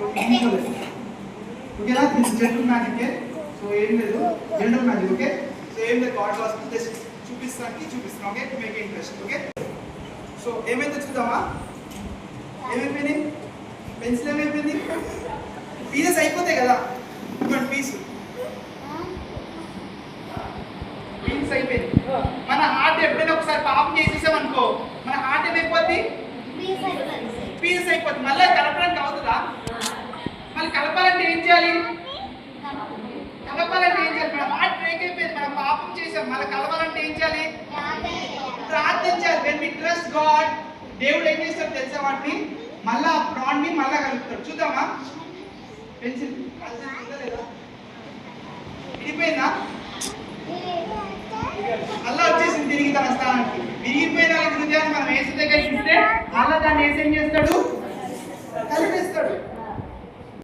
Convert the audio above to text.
ఓకేనా? General magic. So ఏం లేదు, జనరల్ మ్యాజిక్. ఓకే, సో ఏం లేదు, గాడ్ వాస్ జస్ట్ చూపిస్తాను. Okay, to make interest. Okay, so ఏమైతే చూద్దామా? ఏమైపోయింది? పెన్సిల్ ఏమైపోయింది? పీసెస్ అయిపోతాయి కదా. ఇవ్వండి పీసెస్ అయిపోయింది. మన హార్ట్ ఎప్పుడైనా ఒకసారి పాపం చేసేసామనుకో, మన హార్ట్ ఏమైపోద్ది? పీసెస్ అయిపోద్ది. మళ్ళీ కలపడానికి అవుతుందా? మళ్ళీ కలపాలంటే ఏం చేయాలి? మన హార్ట్ బ్రేక్ అయిపోయింది, మనం పాపం చేసాం. మళ్ళీ కలపాలంటే ఏం చేయాలి? ప్రార్థించాలి. when we trust God, దేవుడు ఏం చేస్తాడు తెలుసా? వాటిని మళ్ళా ప్రాణ్ ని మళ్ళా కలుపుతాడు. చూద్దామా? పెన్సిల్ లేదా విడిపోయిందా? మళ్ళా వచ్చేసింది తిరిగి తన స్థానానికి. విరిగిపోయిన హృదయాన్ని మనం యేసు దగ్గరికి ఇస్తే మళ్ళా దాన్ని ఏం చేస్తాడు?